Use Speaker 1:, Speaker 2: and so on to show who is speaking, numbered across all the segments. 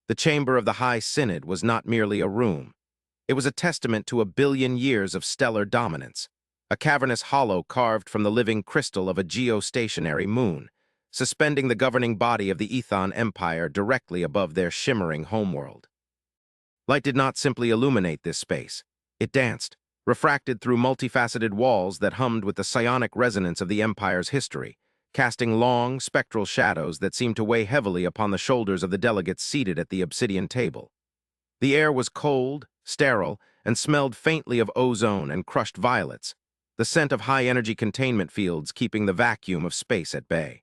Speaker 1: The chamber of the High Synod was not merely a room. It was a testament to 1 billion years of stellar dominance, a cavernous hollow carved from the living crystal of a geostationary moon, suspending the governing body of the Ethon Empire directly above their shimmering homeworld. Light did not simply illuminate this space. It danced, refracted through multifaceted walls that hummed with the psionic resonance of the Empire's history, casting long, spectral shadows that seemed to weigh heavily upon the shoulders of the delegates seated at the obsidian table. The air was cold, sterile, and smelled faintly of ozone and crushed violets, the scent of high-energy containment fields keeping the vacuum of space at bay.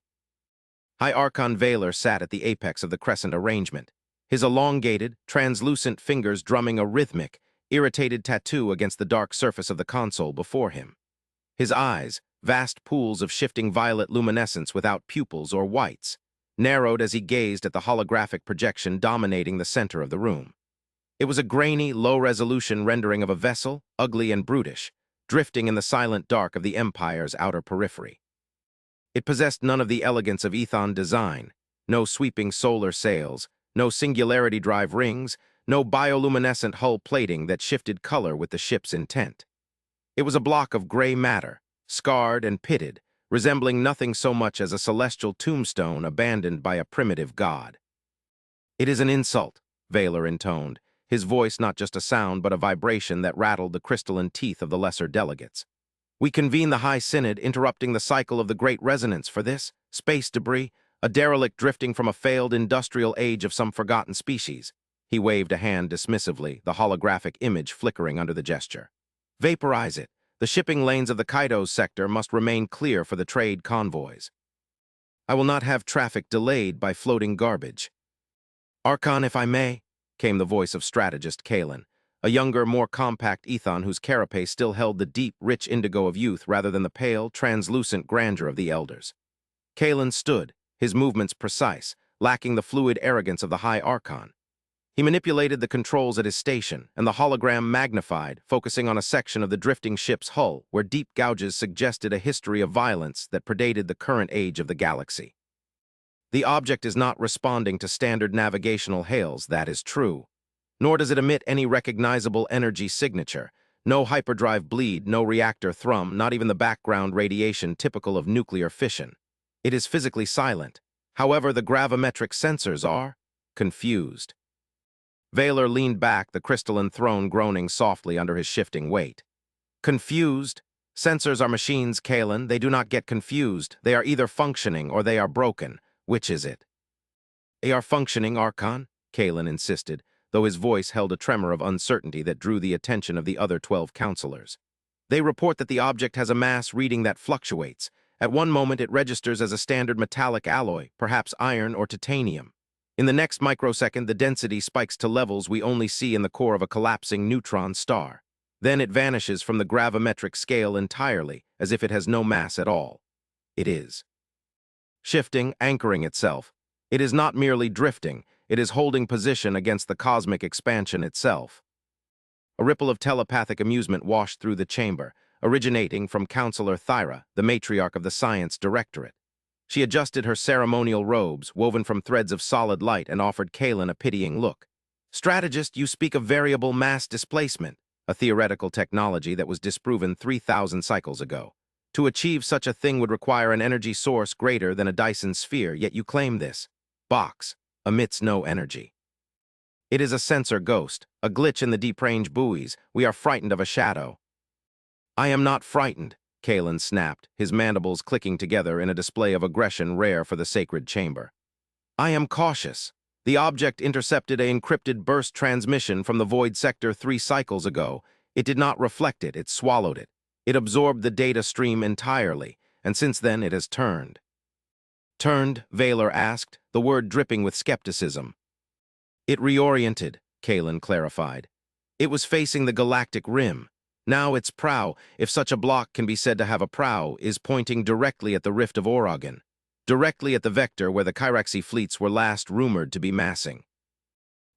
Speaker 1: High Archon Valor sat at the apex of the crescent arrangement, his elongated, translucent fingers drumming a rhythmic, irritated tattoo against the dark surface of the console before him. His eyes, vast pools of shifting violet luminescence without pupils or whites, narrowed as he gazed at the holographic projection dominating the center of the room. It was a grainy, low-resolution rendering of a vessel, ugly and brutish, drifting in the silent dark of the Empire's outer periphery. It possessed none of the elegance of Ethon design, no sweeping solar sails, no singularity drive rings, no bioluminescent hull plating that shifted color with the ship's intent. It was a block of gray matter, scarred and pitted, resembling nothing so much as a celestial tombstone abandoned by a primitive god. "It is an insult," Valor intoned, his voice not just a sound but a vibration that rattled the crystalline teeth of the lesser delegates. "We convene the High Synod, interrupting the cycle of the Great Resonance for this, space debris, a derelict drifting from a failed industrial age of some forgotten species." He waved a hand dismissively, the holographic image flickering under the gesture. "Vaporize it. The shipping lanes of the Kaido's sector must remain clear for the trade convoys. I will not have traffic delayed by floating garbage." "Archon, if I may," came the voice of strategist Kalen, a younger, more compact Ethon whose carapace still held the deep, rich indigo of youth rather than the pale, translucent grandeur of the elders. Kalen stood, his movements precise, lacking the fluid arrogance of the High Archon. He manipulated the controls at his station, and the hologram magnified, focusing on a section of the drifting ship's hull where deep gouges suggested a history of violence that predated the current age of the galaxy. The object is not responding to standard navigational hails, that is true. Nor does it emit any recognizable energy signature. No hyperdrive bleed, no reactor thrum, not even the background radiation typical of nuclear fission. It is physically silent. However, the gravimetric sensors are confused. Valor leaned back, the crystalline throne groaning softly under his shifting weight. "Confused? Sensors are machines, Kalen. They do not get confused. They are either functioning or they are broken. Which is it?" "They are functioning, Archon," Kalen insisted, though his voice held a tremor of uncertainty that drew the attention of the other 12 counselors. "They report that the object has a mass reading that fluctuates. At one moment it registers as a standard metallic alloy, perhaps iron or titanium. In the next microsecond, the density spikes to levels we only see in the core of a collapsing neutron star. Then it vanishes from the gravimetric scale entirely, as if it has no mass at all. It is shifting, anchoring itself. It is not merely drifting, it is holding position against the cosmic expansion itself." A ripple of telepathic amusement washed through the chamber, originating from Counselor Thyra, the matriarch of the Science Directorate. She adjusted her ceremonial robes, woven from threads of solid light, and offered Kalen a pitying look. "Strategist, you speak of variable mass displacement, a theoretical technology that was disproven 3,000 cycles ago. To achieve such a thing would require an energy source greater than a Dyson sphere, yet you claim this box emits no energy." "It is a sensor ghost, a glitch in the deep range buoys. We are frightened of a shadow." "I am not frightened," Kalen snapped, his mandibles clicking together in a display of aggression rare for the sacred chamber. "I am cautious. The object intercepted an encrypted burst transmission from the void sector 3 cycles ago. It did not reflect it, it swallowed it. It absorbed the data stream entirely, and since then it has turned." "Turned?" Valor asked, the word dripping with skepticism. "It reoriented," Kalen clarified. "It was facing the galactic rim. Now its prow, if such a block can be said to have a prow, is pointing directly at the Rift of Oregon, directly at the vector where the Kyraxi fleets were last rumored to be massing."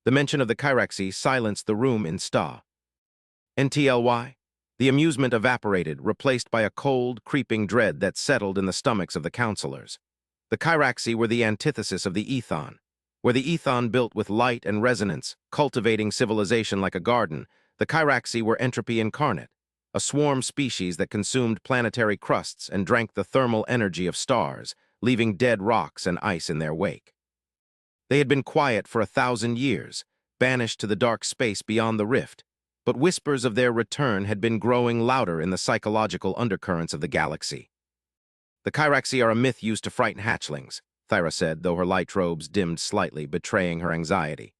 Speaker 1: The mention of the Kyraxi silenced the room in Sta. "NTLY?" The amusement evaporated, replaced by a cold, creeping dread that settled in the stomachs of the counselors. The Kyraxi were the antithesis of the Ethon. Where the Ethon built with light and resonance, cultivating civilization like a garden, the Kyraxi were entropy incarnate, a swarm species that consumed planetary crusts and drank the thermal energy of stars, leaving dead rocks and ice in their wake. They had been quiet for 1,000 years, banished to the dark space beyond the rift, but whispers of their return had been growing louder in the psychological undercurrents of the galaxy. The Kyraxi are a myth used to frighten hatchlings, Thyra said, though her light robes dimmed slightly, betraying her anxiety.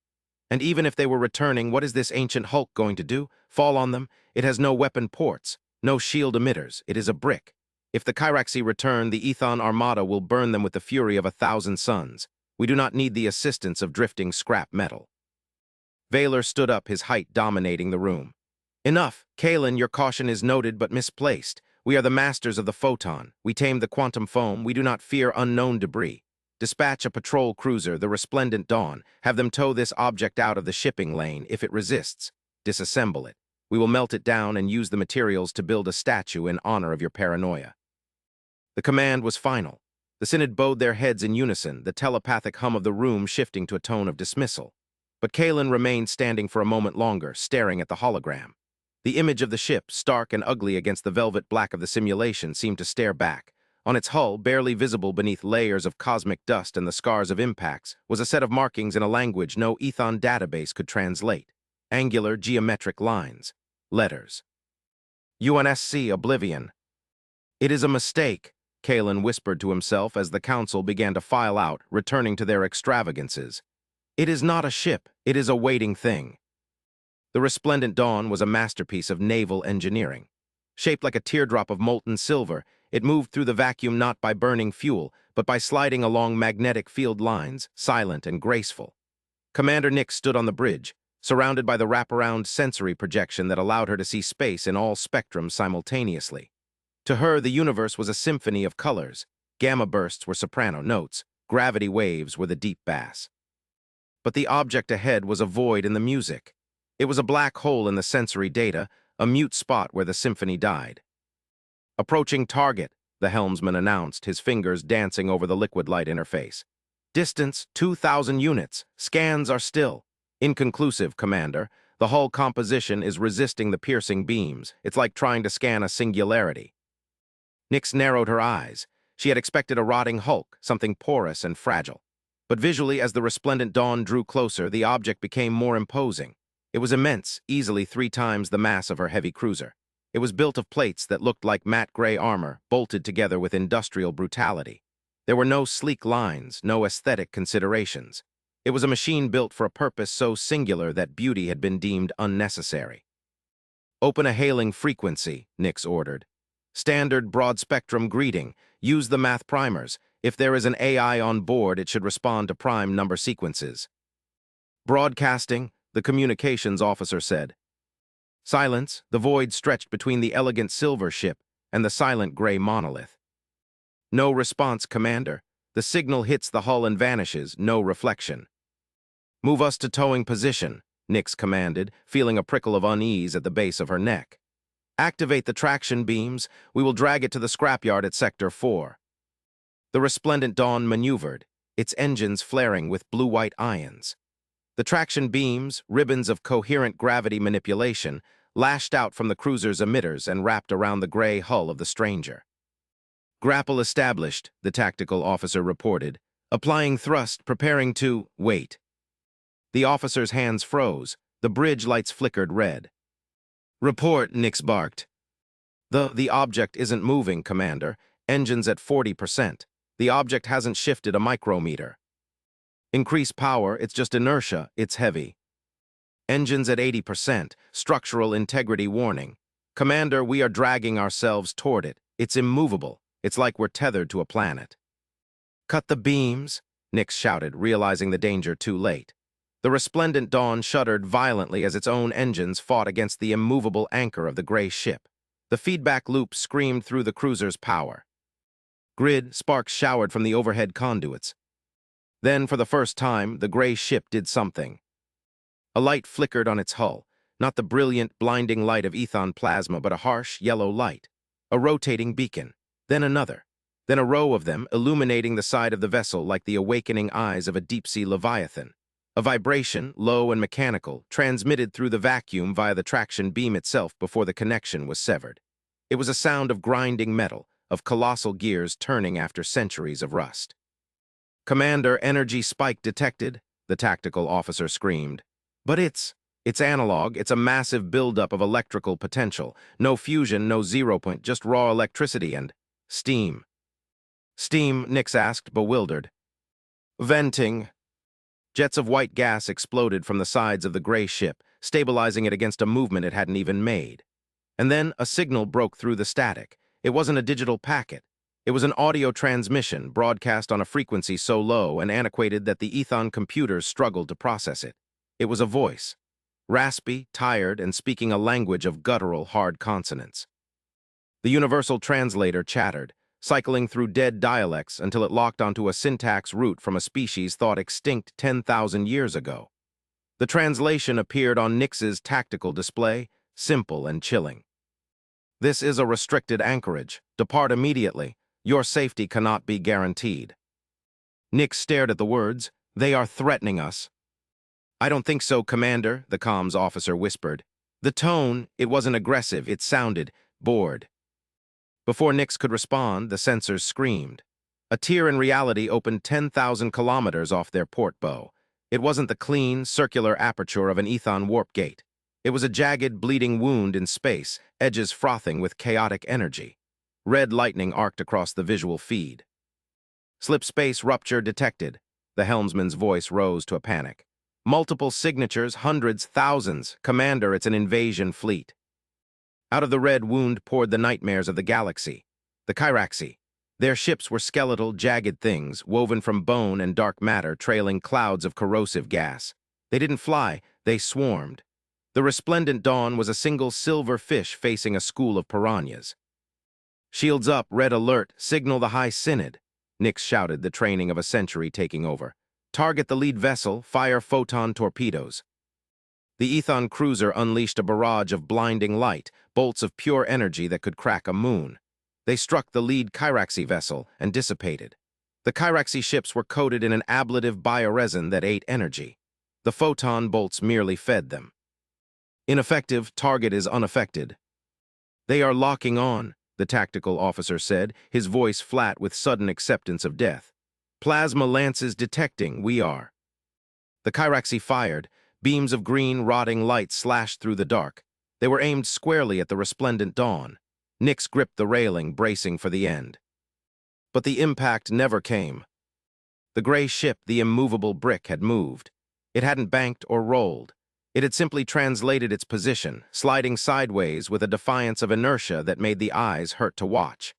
Speaker 1: And even if they were returning, what is this ancient hulk going to do? Fall on them? It has no weapon ports, no shield emitters. It is a brick. If the Kyraxi return, the Ethon Armada will burn them with the fury of 1,000 suns. We do not need the assistance of drifting scrap metal. Valor stood up, his height dominating the room. Enough. Kalen, your caution is noted but misplaced. We are the masters of the photon. We tame the quantum foam. We do not fear unknown debris. Dispatch a patrol cruiser, the Resplendent Dawn. Have them tow this object out of the shipping lane. If it resists, disassemble it. We will melt it down and use the materials to build a statue in honor of your paranoia. The command was final. The Synod bowed their heads in unison, the telepathic hum of the room shifting to a tone of dismissal. But Kalen remained standing for a moment longer, staring at the hologram. The image of the ship, stark and ugly against the velvet black of the simulation, seemed to stare back. On its hull, barely visible beneath layers of cosmic dust and the scars of impacts, was a set of markings in a language no Ethon database could translate. Angular, geometric lines. Letters. UNSC Oblivion. It is a mistake, Kalen whispered to himself as the council began to file out, returning to their extravagances. It is not a ship, it is a waiting thing. The Resplendent Dawn was a masterpiece of naval engineering. Shaped like a teardrop of molten silver, it moved through the vacuum not by burning fuel, but by sliding along magnetic field lines, silent and graceful. Commander Nix stood on the bridge, surrounded by the wraparound sensory projection that allowed her to see space in all spectrums simultaneously. To her, the universe was a symphony of colors. Gamma bursts were soprano notes, gravity waves were the deep bass. But the object ahead was a void in the music. It was a black hole in the sensory data, a mute spot where the symphony died. Approaching target, the helmsman announced, his fingers dancing over the liquid light interface. Distance, 2,000 units. Scans are still. Inconclusive, Commander. The hull composition is resisting the piercing beams. It's like trying to scan a singularity. Nix narrowed her eyes. She had expected a rotting hulk, something porous and fragile. But visually, as the Resplendent Dawn drew closer, the object became more imposing. It was immense, easily 3 times the mass of her heavy cruiser. It was built of plates that looked like matte gray armor, bolted together with industrial brutality. There were no sleek lines, no aesthetic considerations. It was a machine built for a purpose so singular that beauty had been deemed unnecessary. Open a hailing frequency, Nix ordered. Standard broad-spectrum greeting. Use the math primers. If there is an AI on board, it should respond to prime number sequences. Broadcasting, the communications officer said. Silence, the void stretched between the elegant silver ship and the silent gray monolith. No response, Commander. The signal hits the hull and vanishes, no reflection. Move us to towing position, Nix commanded, feeling a prickle of unease at the base of her neck. Activate the traction beams. We will drag it to the scrapyard at Sector 4. The Resplendent Dawn maneuvered, its engines flaring with blue-white ions. The traction beams, ribbons of coherent gravity manipulation, lashed out from the cruiser's emitters and wrapped around the gray hull of the stranger. Grapple established, the tactical officer reported. Applying thrust, preparing to wait. The officer's hands froze. The bridge lights flickered red. Report, Nix barked. The object isn't moving, Commander. Engines at 40%. The object hasn't shifted a micrometer. Increase power, it's just inertia, it's heavy. Engines at 80%, structural integrity warning. Commander, we are dragging ourselves toward it. It's immovable. It's like we're tethered to a planet. Cut the beams, Nix shouted, realizing the danger too late. The Resplendent Dawn shuddered violently as its own engines fought against the immovable anchor of the gray ship. The feedback loop screamed through the cruiser's power. Grid, sparks showered from the overhead conduits. Then, for the first time, the gray ship did something. A light flickered on its hull, not the brilliant, blinding light of Ethon plasma, but a harsh, yellow light. A rotating beacon. Then another. then a row of them illuminating the side of the vessel like the awakening eyes of a deep-sea leviathan. A vibration, low and mechanical, transmitted through the vacuum via the traction beam itself before the connection was severed. It was a sound of grinding metal, of colossal gears turning after centuries of rust. "Commander, energy spike detected," the tactical officer screamed. "But it's analog. It's a massive buildup of electrical potential. No fusion, no zero point, just raw electricity and steam." "Steam?" Nix asked, bewildered. "Venting." Jets of white gas exploded from the sides of the gray ship, stabilizing it against a movement it hadn't even made. And then a signal broke through the static. It wasn't a digital packet. It was an audio transmission broadcast on a frequency so low and antiquated that the Ethon computers struggled to process it. It was a voice, raspy, tired, and speaking a language of guttural, hard consonants. The universal translator chattered, cycling through dead dialects until it locked onto a syntax root from a species thought extinct 10,000 years ago. The translation appeared on Nix's tactical display, simple and chilling. "This is a restricted anchorage. Depart immediately. Your safety cannot be guaranteed." Nix stared at the words. "They are threatening us." "I don't think so, Commander," the comms officer whispered. The tone, it wasn't aggressive, it sounded bored. Before Nix could respond, the sensors screamed. A tier in reality opened 10,000 kilometers off their port bow. It wasn't the clean, circular aperture of an Ethon warp gate. It was a jagged, bleeding wound in space, edges frothing with chaotic energy. Red lightning arced across the visual feed. "Slip space rupture detected." The helmsman's voice rose to a panic. "Multiple signatures, hundreds, thousands. Commander, it's an invasion fleet." Out of the red wound poured the nightmares of the galaxy. The Kyraxi. Their ships were skeletal, jagged things, woven from bone and dark matter, trailing clouds of corrosive gas. They didn't fly, they swarmed. The resplendent dawn was a single silver fish facing a school of piranhas. "Shields up, red alert, signal the High Synod," Nix shouted, the training of a century taking over. "Target the lead vessel, fire photon torpedoes." The Ethon cruiser unleashed a barrage of blinding light, bolts of pure energy that could crack a moon. They struck the lead Kyraxi vessel and dissipated. The Kyraxi ships were coated in an ablative bioresin that ate energy. The photon bolts merely fed them. "Ineffective, target is unaffected." "They are locking on," the tactical officer said, his voice flat with sudden acceptance of death. "Plasma lances detecting, we are." The Kyraxi fired. Beams of green, rotting light slashed through the dark. They were aimed squarely at the resplendent dawn. Nix gripped the railing, bracing for the end. But the impact never came. The gray ship, the immovable brick, had moved. It hadn't banked or rolled. It had simply translated its position, sliding sideways with a defiance of inertia that made the eyes hurt to watch.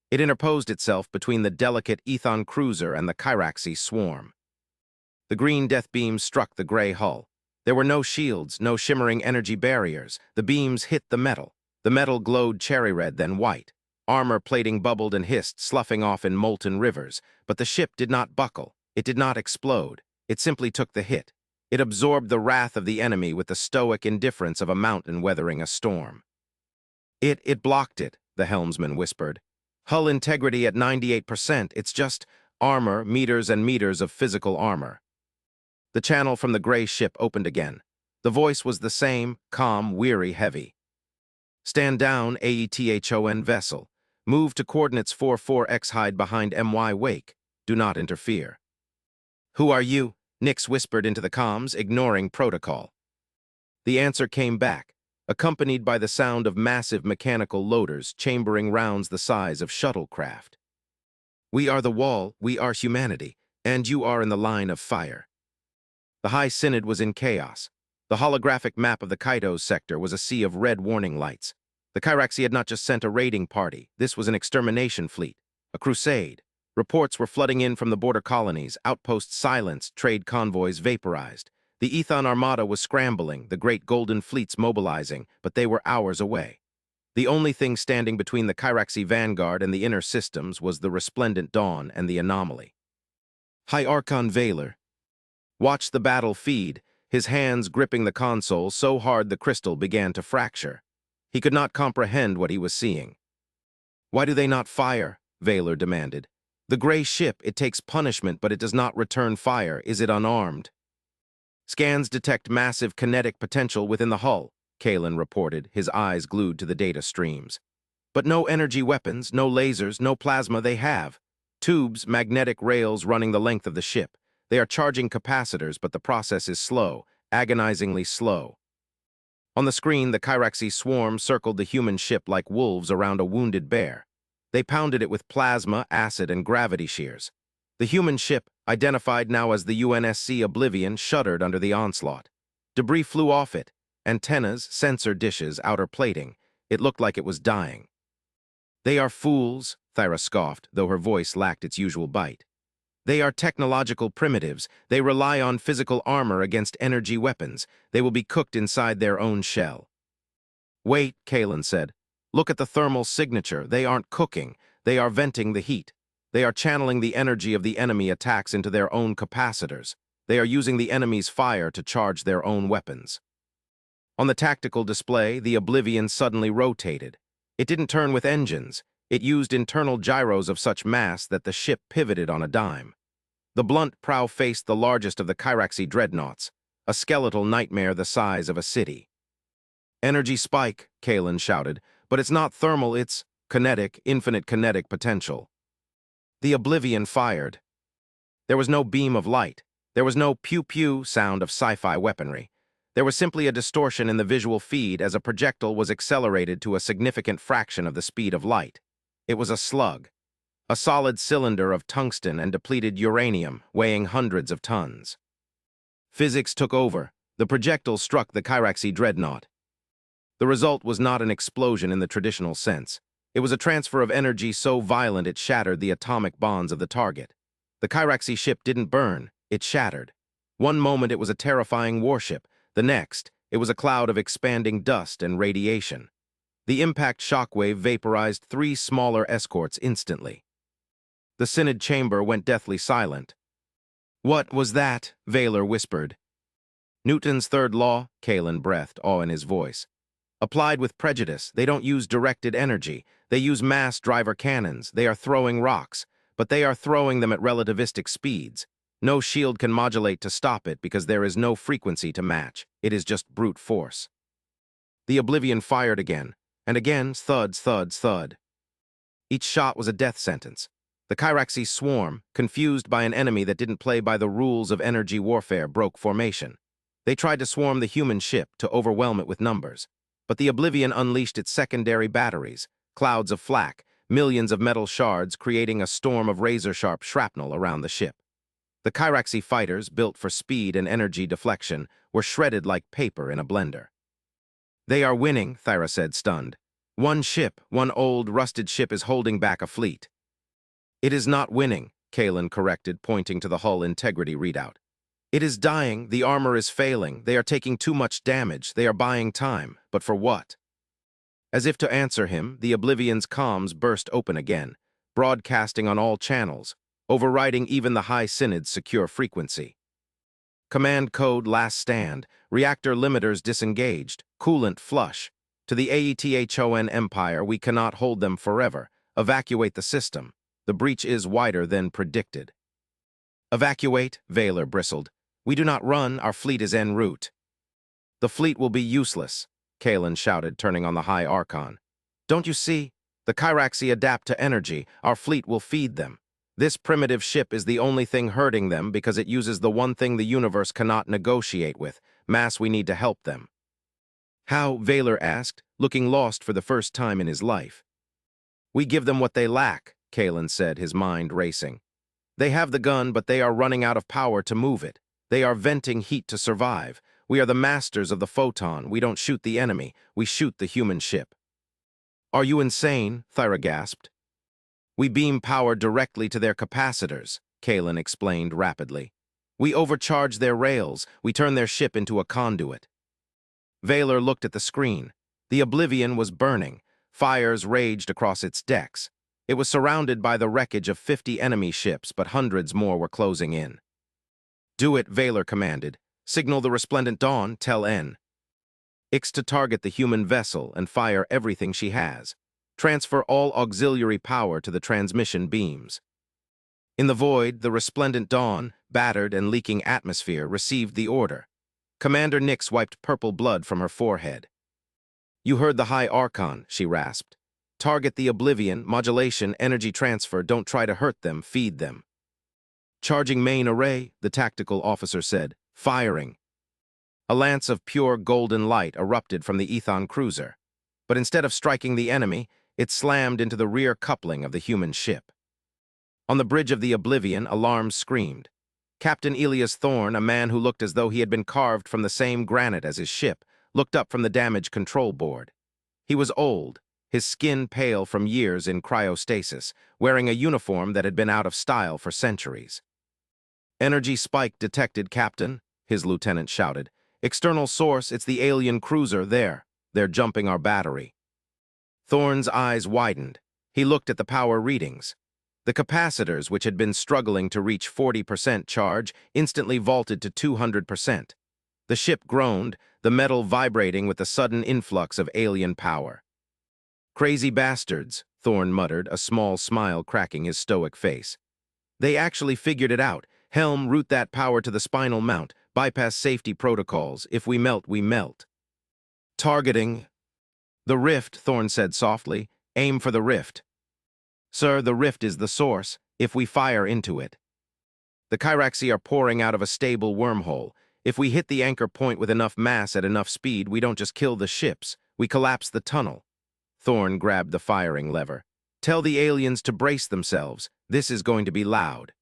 Speaker 1: It interposed itself between the delicate Ethon cruiser and the Kyraxi swarm. The green death beams struck the gray hull. There were no shields, no shimmering energy barriers. The beams hit the metal. The metal glowed cherry red, then white. Armor plating bubbled and hissed, sloughing off in molten rivers. But the ship did not buckle. It did not explode. It simply took the hit. It absorbed the wrath of the enemy with the stoic indifference of a mountain weathering a storm. It blocked it," the helmsman whispered. "Hull integrity at 98%. It's just armor, meters and meters of physical armor." The channel from the gray ship opened again. The voice was the same, calm, weary, heavy. "Stand down, AETHON vessel. Move to coordinates 44X, hide behind MY wake. Do not interfere." "Who are you?" Nix whispered into the comms, ignoring protocol. The answer came back, accompanied by the sound of massive mechanical loaders chambering rounds the size of shuttlecraft. "We are the wall, we are humanity, and you are in the line of fire." The High Synod was in chaos. The holographic map of the Kaitos sector was a sea of red warning lights. The Kyraxi had not just sent a raiding party. This was an extermination fleet, a crusade. Reports were flooding in from the border colonies, outposts silenced, trade convoys vaporized. The Ethon armada was scrambling, the great golden fleets mobilizing, but they were hours away. The only thing standing between the Kyraxi vanguard and the inner systems was the resplendent dawn and the anomaly. High Archon Valor watched the battle feed, his hands gripping the console so hard the crystal began to fracture. He could not comprehend what he was seeing. "Why do they not fire?" Vaylor demanded. The gray ship, it takes punishment, but it does not return fire. Is it unarmed? Scans detect massive kinetic potential within the hull, Kalen reported, his eyes glued to the data streams. But no energy weapons, no lasers, no plasma they have. Tubes, magnetic rails running the length of the ship. They are charging capacitors, but the process is slow, agonizingly slow. On the screen, the Kyraxi swarm circled the human ship like wolves around a wounded bear. They pounded it with plasma, acid, and gravity shears. The human ship, identified now as the UNSC Oblivion, shuddered under the onslaught. Debris flew off it. Antennas, sensor dishes, outer plating. It looked like it was dying. They are fools, Thyra scoffed, though her voice lacked its usual bite. They are technological primitives. They rely on physical armor against energy weapons. They will be cooked inside their own shell. Wait, Kalen said. Look at the thermal signature. They aren't cooking. They are venting the heat. They are channeling the energy of the enemy attacks into their own capacitors. They are using the enemy's fire to charge their own weapons. On the tactical display, the Oblivion suddenly rotated. It didn't turn with engines. It used internal gyros of such mass that the ship pivoted on a dime. The blunt prow faced the largest of the Kyraxi dreadnoughts, a skeletal nightmare the size of a city. Energy spike, Kalen shouted, but it's not thermal, it's kinetic, infinite kinetic potential. The Oblivion fired. There was no beam of light. There was no pew-pew sound of sci-fi weaponry. There was simply a distortion in the visual feed as a projectile was accelerated to a significant fraction of the speed of light. It was a slug, a solid cylinder of tungsten and depleted uranium weighing hundreds of tons. Physics took over. The projectile struck the Kyraxi dreadnought. The result was not an explosion in the traditional sense. It was a transfer of energy so violent it shattered the atomic bonds of the target. The Kyraxi ship didn't burn, it shattered. One moment it was a terrifying warship. The next, it was a cloud of expanding dust and radiation. The impact shockwave vaporized 3 smaller escorts instantly. The Synod chamber went deathly silent. What was that? Vaylor whispered. Newton's third law, Kalen breathed, awe in his voice. Applied with prejudice, they don't use directed energy. They use mass driver cannons. They are throwing rocks, but they are throwing them at relativistic speeds. No shield can modulate to stop it because there is no frequency to match. It is just brute force. The Oblivion fired again, and again, thuds, thuds, thud. Each shot was a death sentence. The Kyraxi swarm, confused by an enemy that didn't play by the rules of energy warfare, broke formation. They tried to swarm the human ship, to overwhelm it with numbers. But the Oblivion unleashed its secondary batteries, clouds of flak, millions of metal shards creating a storm of razor-sharp shrapnel around the ship. The Kyraxi fighters, built for speed and energy deflection, were shredded like paper in a blender. They are winning, Thyra said, stunned. One old, rusted ship is holding back a fleet. It is not winning, Kalen corrected, pointing to the hull integrity readout. It is dying, the armor is failing, they are taking too much damage, they are buying time, but for what? As if to answer him, the Oblivion's comms burst open again, broadcasting on all channels, overriding even the High Synod's secure frequency. Command code last stand, reactor limiters disengaged, coolant flush. To the AETHON Empire, we cannot hold them forever. Evacuate the system. The breach is wider than predicted. Evacuate, Vaylor bristled. We do not run, our fleet is en route. The fleet will be useless, Kalen shouted, turning on the High Archon. Don't you see? The Kyraxi adapt to energy, our fleet will feed them. This primitive ship is the only thing hurting them because it uses the one thing the universe cannot negotiate with, mass we need to help them. How? Vaylor asked, looking lost for the first time in his life. We give them what they lack, Kalen said, his mind racing. They have the gun, but they are running out of power to move it. They are venting heat to survive. We are the masters of the photon. We don't shoot the enemy. We shoot the human ship. Are you insane? Thyra gasped. We beam power directly to their capacitors, Kalen explained rapidly. We overcharge their rails. We turn their ship into a conduit. Vaylor looked at the screen. The Oblivion was burning. Fires raged across its decks. It was surrounded by the wreckage of 50 enemy ships, but hundreds more were closing in. Do it, Vaylor commanded. Signal the resplendent dawn, tell N. Ix to target the human vessel and fire everything she has. Transfer all auxiliary power to the transmission beams. In the void, the resplendent dawn, battered and leaking atmosphere, received the order. Commander Nix wiped purple blood from her forehead. "You heard the High Archon," she rasped. "Target the Oblivion, modulation, energy transfer, don't try to hurt them, feed them." "Charging main array," the tactical officer said. "Firing." A lance of pure golden light erupted from the Ethon cruiser. But instead of striking the enemy, it slammed into the rear coupling of the human ship. On the bridge of the Oblivion, alarms screamed. Captain Elias Thorne, a man who looked as though he had been carved from the same granite as his ship, looked up from the damaged control board. He was old, his skin pale from years in cryostasis, wearing a uniform that had been out of style for centuries. "Energy spike detected, Captain," his lieutenant shouted. "External source, it's the alien cruiser, there. They're jumping our battery." Thorne's eyes widened. He looked at the power readings. The capacitors, which had been struggling to reach 40% charge, instantly vaulted to 200%. The ship groaned, the metal vibrating with the sudden influx of alien power. "Crazy bastards," Thorne muttered, a small smile cracking his stoic face. "They actually figured it out. Helm, route that power to the spinal mount. Bypass safety protocols. If we melt, we melt." "Targeting." "The rift," Thorne said softly. "Aim for the rift." "Sir, the rift is the source, if we fire into it." "The Kyraxi are pouring out of a stable wormhole. If we hit the anchor point with enough mass at enough speed, we don't just kill the ships, we collapse the tunnel." Thorne grabbed the firing lever. "Tell the aliens to brace themselves. This is going to be loud."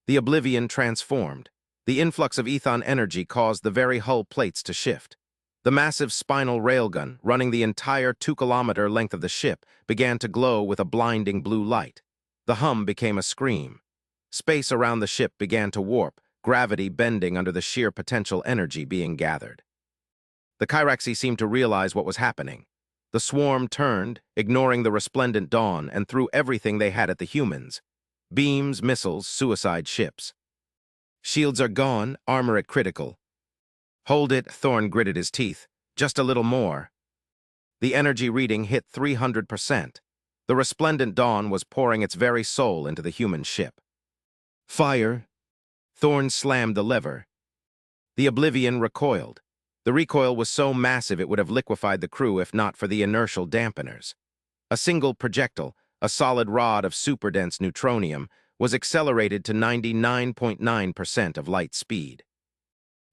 Speaker 1: The Oblivion transformed. The influx of Ethon energy caused the very hull plates to shift. The massive spinal railgun, running the entire 2-kilometer length of the ship, began to glow with a blinding blue light. The hum became a scream. Space around the ship began to warp, gravity bending under the sheer potential energy being gathered. The Kyraxi seemed to realize what was happening. The swarm turned, ignoring the resplendent dawn, and threw everything they had at the humans. Beams, missiles, suicide ships. "Shields are gone, armor at critical." "Hold it," Thorne gritted his teeth. "Just a little more." The energy reading hit 300%. The resplendent dawn was pouring its very soul into the human ship. "Fire." Thorne slammed the lever. The Oblivion recoiled. The recoil was so massive it would have liquefied the crew if not for the inertial dampeners. A single projectile, a solid rod of superdense neutronium, was accelerated to 99.9% of light speed.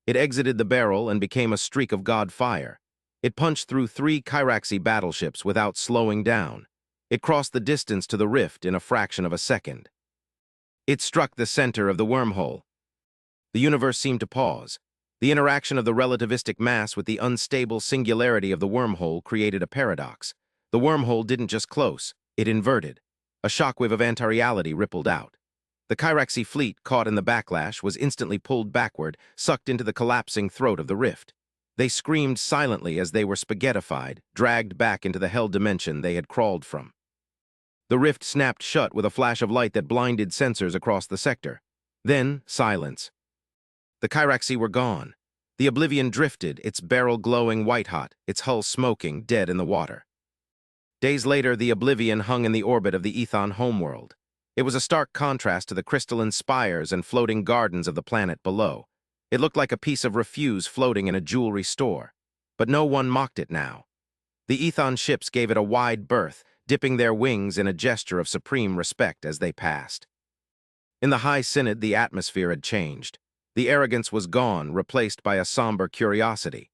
Speaker 1: It exited the barrel and became a streak of god fire. It punched through 3 Kyraxi battleships without slowing down. It crossed the distance to the rift in a fraction of a second. It struck the center of the wormhole. The universe seemed to pause. The interaction of the relativistic mass with the unstable singularity of the wormhole created a paradox. The wormhole didn't just close, it inverted. A shockwave of anti-reality rippled out. The Kyraxi fleet, caught in the backlash, was instantly pulled backward, sucked into the collapsing throat of the rift. They screamed silently as they were spaghettified, dragged back into the hell dimension they had crawled from. The rift snapped shut with a flash of light that blinded sensors across the sector. Then, silence. The Kyraxi were gone. The Oblivion drifted, its barrel glowing white-hot, its hull smoking, dead in the water. Days later, the Oblivion hung in the orbit of the Ethon homeworld. It was a stark contrast to the crystalline spires and floating gardens of the planet below. It looked like a piece of refuse floating in a jewelry store. But no one mocked it now. The Ethon ships gave it a wide berth, dipping their wings in a gesture of supreme respect as they passed. In the High Synod, the atmosphere had changed. The arrogance was gone, replaced by a somber curiosity.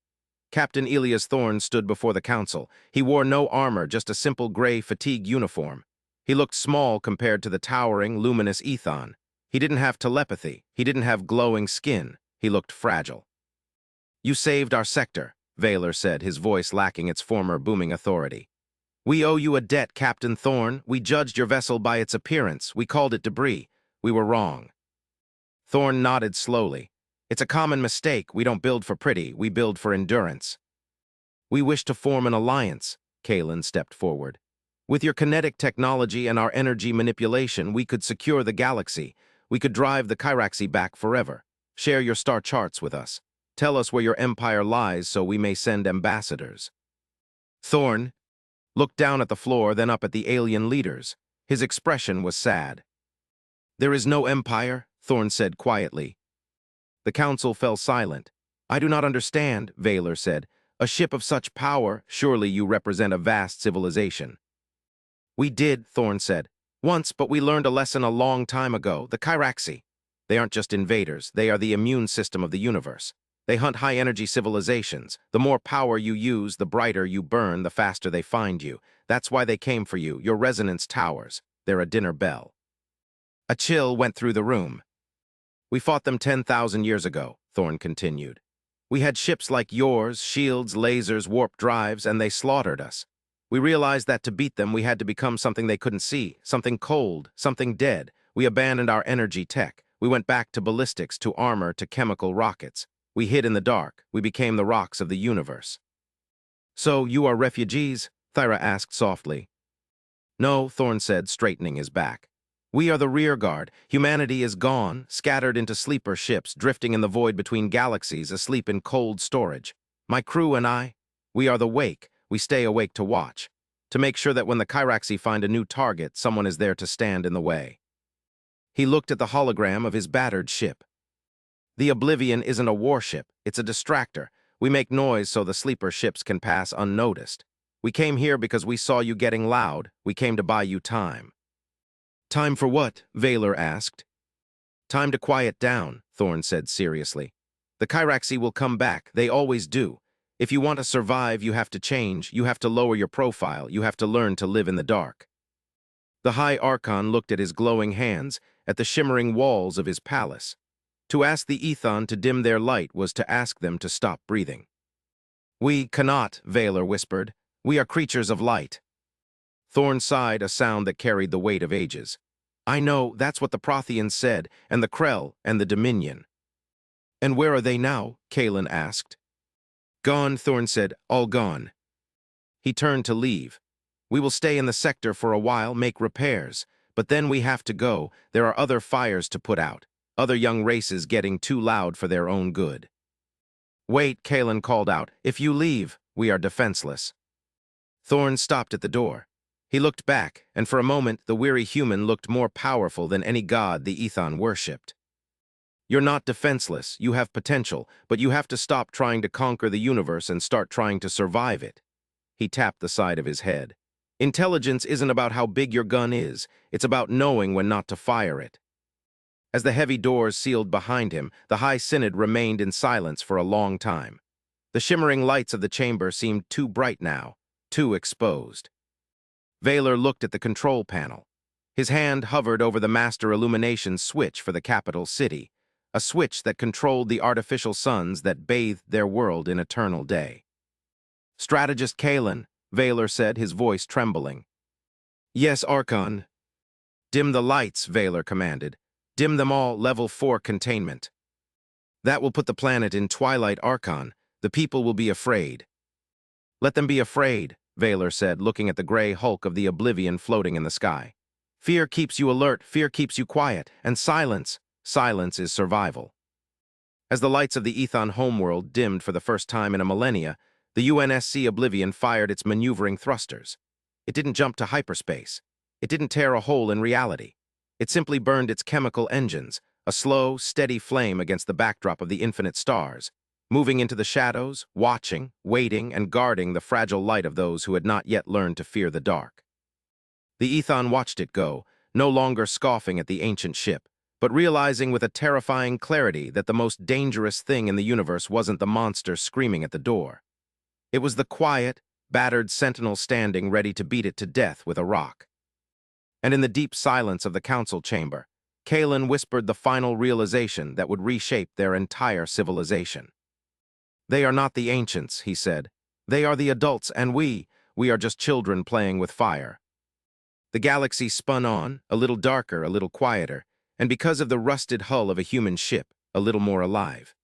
Speaker 1: Captain Elias Thorne stood before the council. He wore no armor, just a simple gray fatigue uniform. He looked small compared to the towering, luminous Ethon. He didn't have telepathy. He didn't have glowing skin. He looked fragile. "You saved our sector," Vaylor said, his voice lacking its former booming authority. "We owe you a debt, Captain Thorne. We judged your vessel by its appearance. We called it debris. We were wrong." Thorne nodded slowly. "It's a common mistake. We don't build for pretty. We build for endurance." "We wish to form an alliance," Kalen stepped forward. "With your kinetic technology and our energy manipulation, we could secure the galaxy. We could drive the Kyraxi back forever. Share your star charts with us. Tell us where your empire lies so we may send ambassadors." "Thorne," looked down at the floor, then up at the alien leaders. His expression was sad. "There is no empire," Thorn said quietly. The council fell silent. "I do not understand," Vaylor said. "A ship of such power, surely you represent a vast civilization." "We did," Thorn said. "Once, but we learned a lesson a long time ago. The Kyraxi. They aren't just invaders, they are the immune system of the universe. They hunt high-energy civilizations. The more power you use, the brighter you burn, the faster they find you. That's why they came for you, your resonance towers. They're a dinner bell." A chill went through the room. "We fought them 10,000 years ago," Thorn continued. "We had ships like yours, shields, lasers, warp drives, and they slaughtered us. We realized that to beat them, we had to become something they couldn't see, something cold, something dead. We abandoned our energy tech. We went back to ballistics, to armor, to chemical rockets. We hid in the dark. We became the rocks of the universe." "So you are refugees?" Thyra asked softly. "No," Thorn said, straightening his back. "We are the rear guard. Humanity is gone, scattered into sleeper ships, drifting in the void between galaxies, asleep in cold storage. My crew and I, we are the wake. We stay awake to watch, to make sure that when the Kyraxi find a new target, someone is there to stand in the way." He looked at the hologram of his battered ship. "The Oblivion isn't a warship, it's a distractor. We make noise so the sleeper ships can pass unnoticed. We came here because we saw you getting loud. We came to buy you time." "Time for what?" Vaylor asked. "Time to quiet down," Thorn said seriously. "The Kyraxi will come back, they always do. If you want to survive, you have to change, you have to lower your profile, you have to learn to live in the dark." The High Archon looked at his glowing hands, at the shimmering walls of his palace. To ask the Ethon to dim their light was to ask them to stop breathing. "We cannot," Vaylor whispered. "We are creatures of light." Thorn sighed, a sound that carried the weight of ages. "I know, that's what the Protheans said, and the Krell, and the Dominion." "And where are they now?" Kalen asked. "Gone," Thorn said, "all gone." He turned to leave. "We will stay in the sector for a while, make repairs. But then we have to go. There are other fires to put out. Other young races getting too loud for their own good." "Wait," Kalen called out. "If you leave, we are defenseless." Thorn stopped at the door. He looked back, and for a moment the weary human looked more powerful than any god the Ethon worshipped. "You're not defenseless, you have potential, but you have to stop trying to conquer the universe and start trying to survive it." He tapped the side of his head. "Intelligence isn't about how big your gun is, it's about knowing when not to fire it." As the heavy doors sealed behind him, the High Synod remained in silence for a long time. The shimmering lights of the chamber seemed too bright now, too exposed. Vaylor looked at the control panel. His hand hovered over the master illumination switch for the capital city, a switch that controlled the artificial suns that bathed their world in eternal day. "Strategist Kalen," Vaylor said, his voice trembling. "Yes, Archon." "Dim the lights," Vaylor commanded. "Dim them all, level 4 containment. That will put the planet in twilight, Archon. The people will be afraid." "Let them be afraid," Vaylor said, looking at the gray hulk of the Oblivion floating in the sky. "Fear keeps you alert, fear keeps you quiet, and silence is survival." As the lights of the Ethon homeworld dimmed for the first time in a millennia, the UNSC Oblivion fired its maneuvering thrusters. It didn't jump to hyperspace. It didn't tear a hole in reality. It simply burned its chemical engines, a slow, steady flame against the backdrop of the infinite stars, moving into the shadows, watching, waiting, and guarding the fragile light of those who had not yet learned to fear the dark. The Ethon watched it go, no longer scoffing at the ancient ship, but realizing with a terrifying clarity that the most dangerous thing in the universe wasn't the monster screaming at the door. It was the quiet, battered sentinel standing ready to beat it to death with a rock. And in the deep silence of the council chamber, Kalen whispered the final realization that would reshape their entire civilization. "They are not the ancients," he said. "They are the adults, and we are just children playing with fire." The galaxy spun on, a little darker, a little quieter, and because of the rusted hull of a human ship, a little more alive.